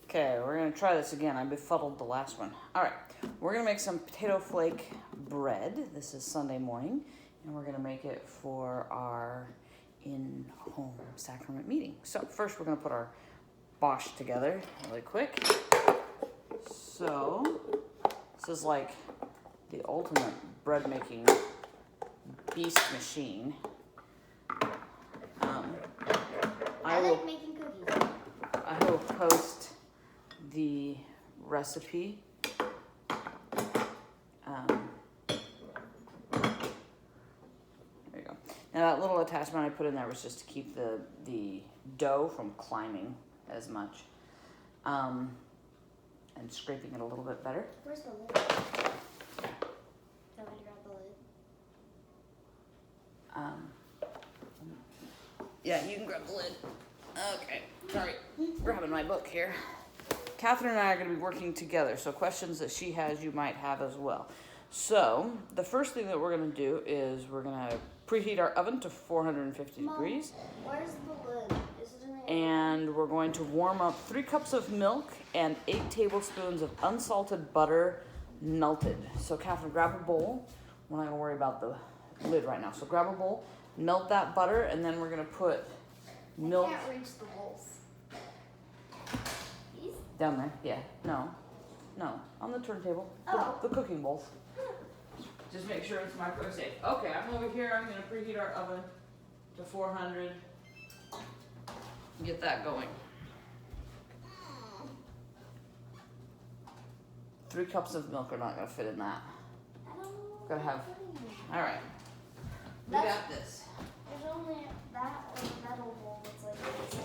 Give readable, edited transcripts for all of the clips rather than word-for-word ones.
Okay, we're gonna try this again. I befuddled the last one. All right, we're gonna make some potato flake bread. This is Sunday morning, and we're gonna make it for our in-home sacrament meeting. So first we're gonna put our bosh together really quick. So this is like the ultimate bread making beast machine. I like making cookies. I will post the recipe. There you go. Now that little attachment I put in there was just to keep the dough from climbing as much, and scraping it a little bit better. Where's the lid? Don't want to grab the lid. Yeah, you can grab the lid. Okay, sorry, grabbing my book here. Catherine and I are going to be working together, so questions that she has, you might have as well. So, the first thing that we're going to do is we're going to preheat our oven to 450 degrees. Where's the lid? Is it in there? And we're going to warm up 3 cups of milk and 8 tablespoons of unsalted butter melted. So, Catherine, grab a bowl. We're not going to worry about the lid right now. So, grab a bowl, melt that butter, and then we're going to put milk. I can't reach the bowls. These? Down there, yeah. No, on the turntable. Oh. The cooking bowls. Just make sure it's microwave safe. Okay, I'm over here. I'm going to preheat our oven to 400. Get that going. 3 cups of milk are not going to fit in that. I don't know. Gotta have. All right. We That's- got this. There's only that or the metal bowl that's like this.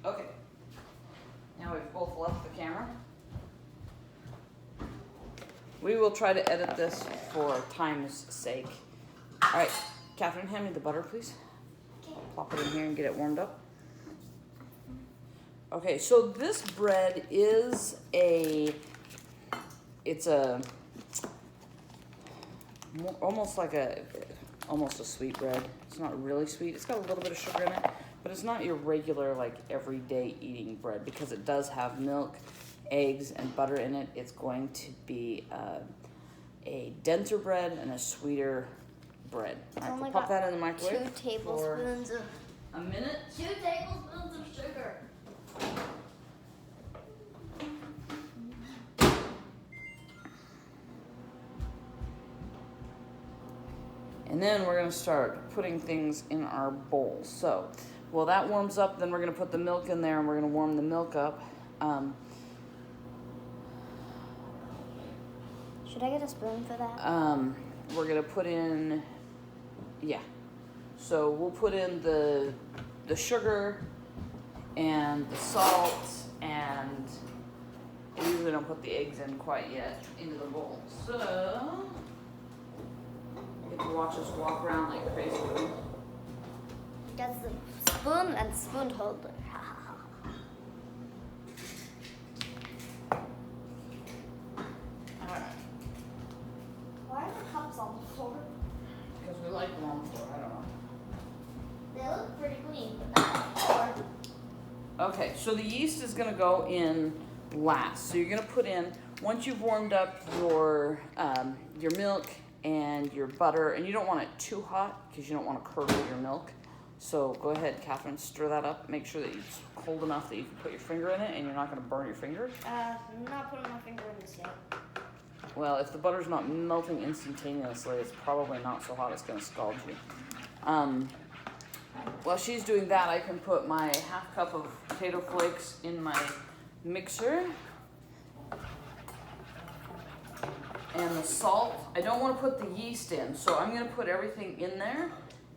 Okay. Now we've both left the camera. We will try to edit this for time's sake. All right, Catherine, hand me the butter, please. Okay. Plop it in here and get it warmed up. Okay, so this bread is almost a sweet bread. It's not really sweet. It's got a little bit of sugar in it, but it's not your regular like everyday eating bread because it does have milk, eggs, and butter in it. It's going to be a denser bread and a sweeter bread. All right, so pop that in the microwave. 2 tablespoons of a minute. 2 tablespoons of sugar. And then we're going to start putting things in our bowl. So, while that warms up, then we're going to put the milk in there and we're going to warm the milk up. Should I get a spoon for that? We're going to put in, yeah. So we'll put in the sugar and the salt, and we usually don't put the eggs in quite yet into the bowl. So, you get to watch us walk around like crazy. That's the spoon and spoon holder. Alright. Why are the cups on the floor? Because we like them on the floor, I don't know. They look pretty clean, but they're on the floor. Okay, so the yeast is going to go in last. So you're going to put in, once you've warmed up your milk and your butter, and you don't want it too hot because you don't want to curdle your milk. So go ahead, Catherine, stir that up. Make sure that it's cold enough that you can put your finger in it and you're not going to burn your finger. I'm not putting my finger in this yet. Well, if the butter's not melting instantaneously, it's probably not so hot it's going to scald you. While she's doing that, I can put my half cup of potato flakes in my mixer. And the salt, I don't want to put the yeast in, so I'm going to put everything in there,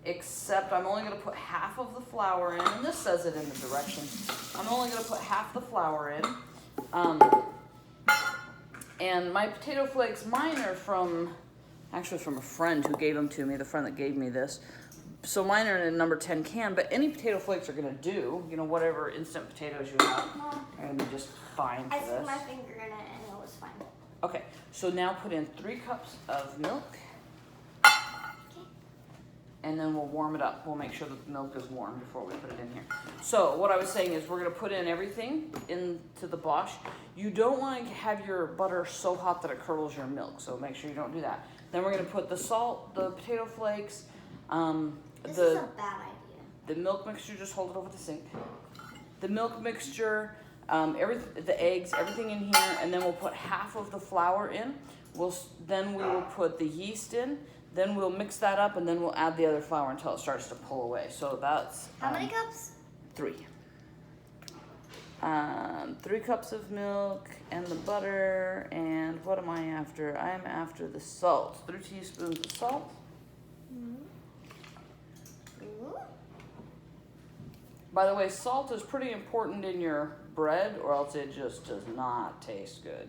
except I'm only going to put half of the flour in, and this says it in the directions. I'm only going to put half the flour in. And my potato flakes, mine are actually from a friend who gave them to me, the friend that gave me this. So mine are in a number 10 can, but any potato flakes are going to do, whatever instant potatoes you have are going to be just fine for I this. stuck my finger in it and it was fine. Okay, so now put in 3 cups of milk. Okay. and then we'll warm it up. We'll make sure that the milk is warm before we put it in here. So what I was saying is we're gonna put in everything into the Bosch. You don't want to have your butter so hot that it curdles your milk, so make sure you don't do that. Then we're gonna put the salt, the potato flakes, This is a bad idea. the milk mixture, just hold it over the sink. The milk mixture, the eggs, everything in here, and then we'll put half of the flour in. Then we will put the yeast in. Then we'll mix that up, and then we'll add the other flour until it starts to pull away. So that's How many cups? 3. 3 cups of milk and the butter, and what am I after? I am after the salt. 3 teaspoons of salt. Ooh. By the way, salt is pretty important in your bread, or else it just does not taste good.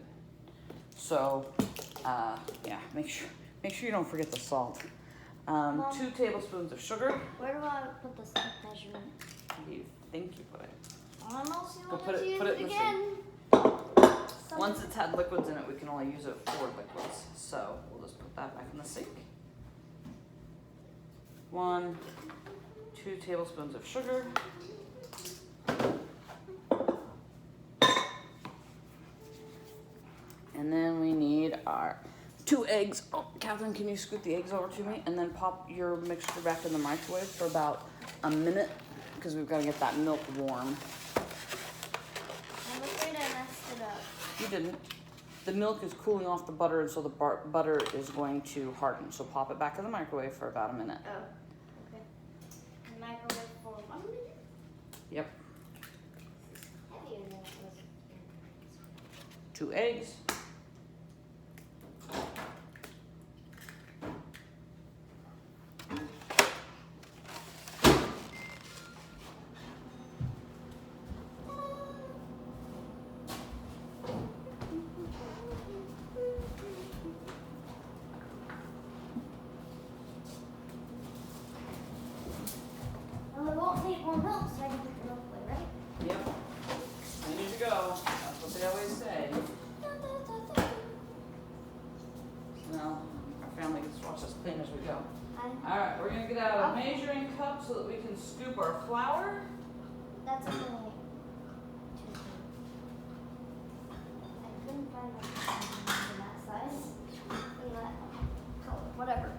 So, yeah, make sure you don't forget the salt. 2 tablespoons of sugar. Where do I put the salt measurement? Where do you think you put it? I don't know, so you Go want put to it- use put it it in the again. Once it's had liquids in it, we can only use it for liquids. So we'll just put that back in the sink. 1, 2 tablespoons of sugar. And then we need our 2 eggs. Oh, Catherine, can you scoot the eggs over to me? And then pop your mixture back in the microwave for about a minute, because we've got to get that milk warm. I'm afraid I messed it up. You didn't. The milk is cooling off the butter, and so the butter is going to harden. So pop it back in the microwave for about a minute. Oh, okay. Microwave for 1 minute? Yep. Heavier than it was. 2 eggs. And we won't need more milk, so I can put the milk away, right? Yep. Ready to go. That's what they always say. Well, our family gets to watch us clean as we go. All right, we're gonna get out a measuring cup so that we can scoop our flour. That's only 2. I couldn't find one in that size. In that color. Whatever.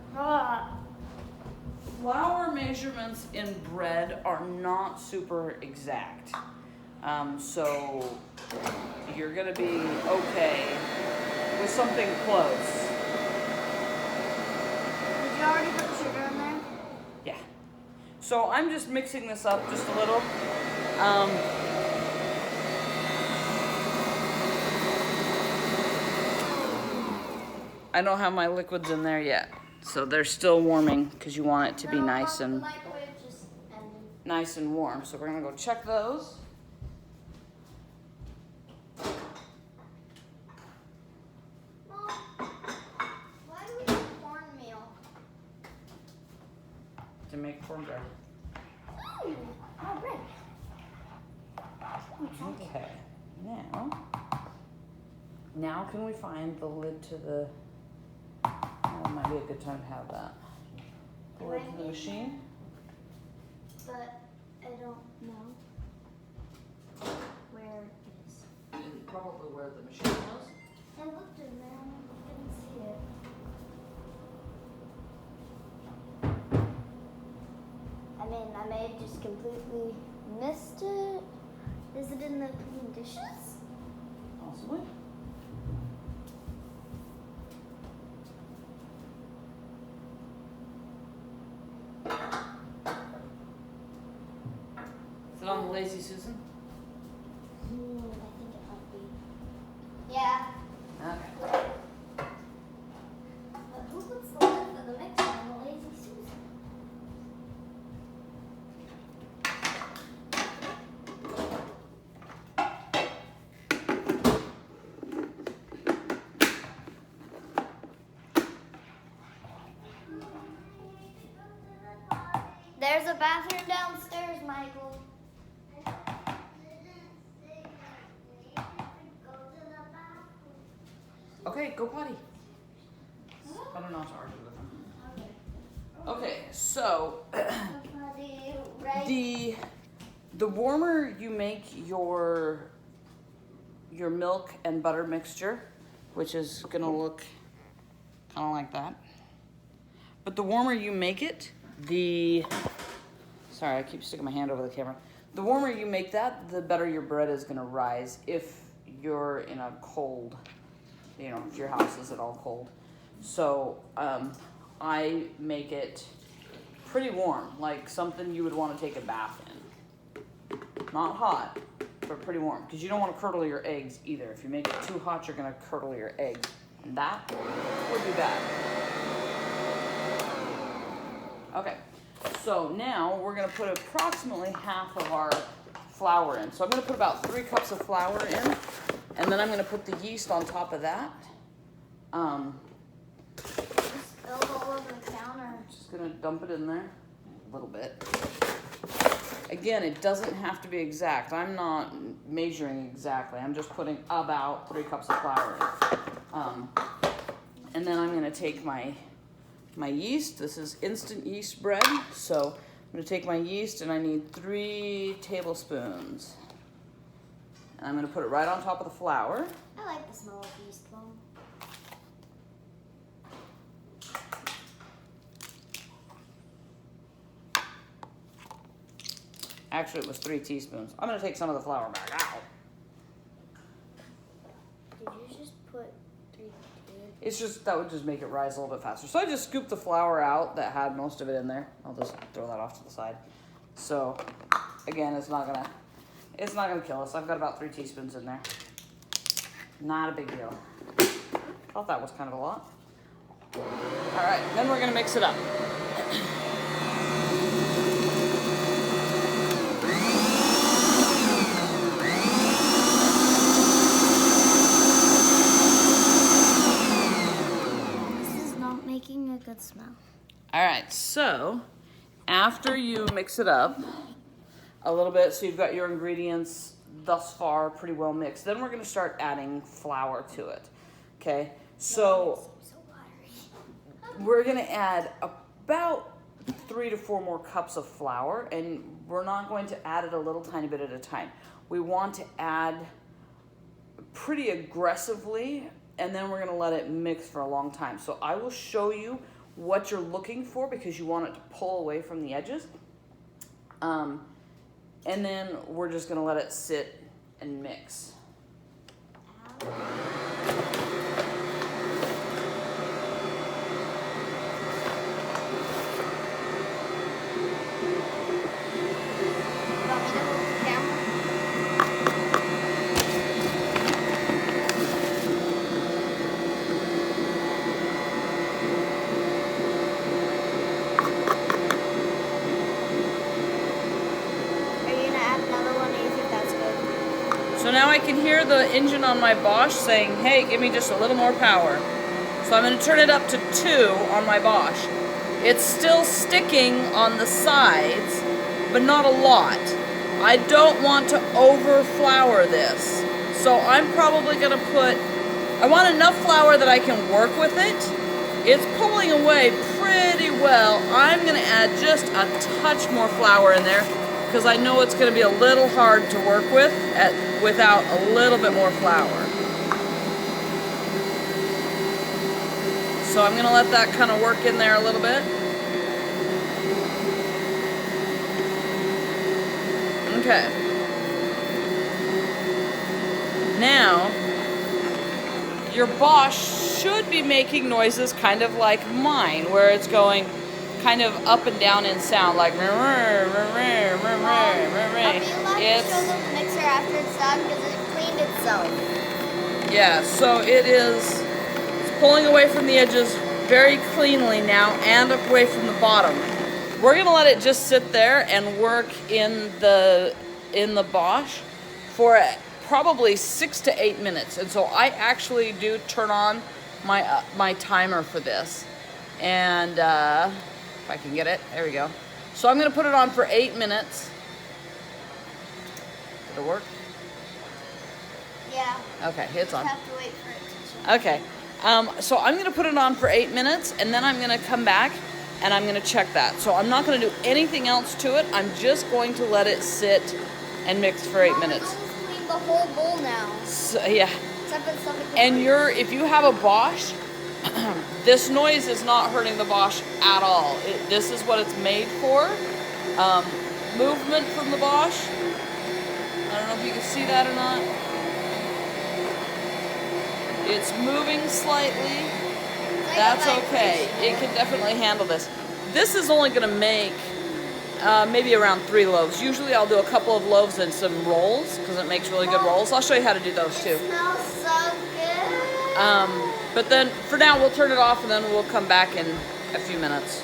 Flour measurements in bread are not super exact. So you're gonna be okay with something close. Did you already put the sugar in there? Yeah. So I'm just mixing this up just a little. I don't have my liquids in there yet, so they're still warming because you want it to be No, nice the and microwave just ended. nice and warm. So we're gonna go check those. Mom, why do we need cornmeal? To make cornbread. Ooh, all right. Okay. Now can we find the lid to the? Oh, might be a good time to have that. The lid to the machine. But I don't know where it is. Probably where the machine was. I looked in there and I couldn't see it. I mean, I may have just completely missed it. Is it in the clean dishes? Possibly. Is it on the Lazy Susan? I think it might be. Yeah. Okay. But who puts the lid for the mixer on the Lazy Susan? There's a bathroom downstairs, Michael. Okay, go potty. Better not to argue with him. Okay, so Right. the warmer you make your milk and butter mixture, which is gonna look kind of like that. But the warmer you make it, sorry, I keep sticking my hand over the camera. The warmer you make that, the better your bread is gonna rise if you're in a cold, if your house is at all cold. So I make it pretty warm, like something you would want to take a bath in. Not hot, but pretty warm, because you don't want to curdle your eggs either. If you make it too hot, you're going to curdle your eggs, and that would be bad. Okay, so now we're going to put approximately half of our flour in. So I'm going to put about 3 cups of flour in, and then I'm going to put the yeast on top of that. All over the counter. Just gonna dump it in there a little bit. Again, it doesn't have to be exact. I'm not measuring exactly. I'm just putting about 3 cups of flour in. And then I'm gonna take my yeast. This is instant yeast bread. So I'm gonna take my yeast, and I need 3 tablespoons. And I'm gonna put it right on top of the flour. I like the smell of yeast though. Actually, it was 3 teaspoons. I'm gonna take some of the flour back out. Did you just put 3 teaspoons? That would just make it rise a little bit faster. So I just scooped the flour out that had most of it in there. I'll just throw that off to the side. So again, it's not gonna kill us. I've got about 3 teaspoons in there. Not a big deal. Thought that was kind of a lot. All right, then we're gonna mix it up. Making a good smell. All right, so after you mix it up a little bit, so you've got your ingredients thus far pretty well mixed, then we're gonna start adding flour to it, okay? So we're gonna add about 3 to 4 more cups of flour, and we're not going to add it a little tiny bit at a time. We want to add pretty aggressively, and then we're gonna let it mix for a long time. So I will show you what you're looking for, because you want it to pull away from the edges. And then we're just gonna let it sit and mix. So now I can hear the engine on my Bosch saying, hey, give me just a little more power. So I'm going to turn it up to 2 on my Bosch. It's still sticking on the sides, but not a lot. I don't want to over flour this. So I'm probably going to I want enough flour that I can work with it. It's pulling away pretty well. I'm going to add just a touch more flour in there, because I know it's going to be a little hard to work with without a little bit more flour. So I'm going to let that kind of work in there a little bit. Okay. Now, your Bosch should be making noises kind of like mine, where it's going kind of up and down in sound, like I'll be allowed to show them the mixer after it's done, because it cleaned itself. Yeah, so it's pulling away from the edges very cleanly now, and away from the bottom. We're gonna let it just sit there and work in the Bosch for probably 6 to 8 minutes. And so I actually do turn on my timer for this, and if I can get it, there we go. So I'm gonna put it on for 8 minutes. Did it work? Yeah. Okay, it's on. Just have to wait for it to show. Okay, so I'm gonna put it on for 8 minutes, and then I'm gonna come back and I'm gonna check that. So I'm not gonna do anything else to it. I'm just going to let it sit and mix for 8 minutes. I almost cleaned the whole bowl now. So, yeah. Except for stuff it And can if you have a Bosch, this noise is not hurting the Bosch at all. This is what it's made for. Movement from the Bosch. I don't know if you can see that or not. It's moving slightly. like That's a okay. vibration. It can definitely handle this. This is only going to make maybe around 3 loaves. Usually I'll do a couple of loaves and some rolls because it makes really good rolls. I'll show you how to do those too. It smells so good. But then for now we'll turn it off and then we'll come back in a few minutes.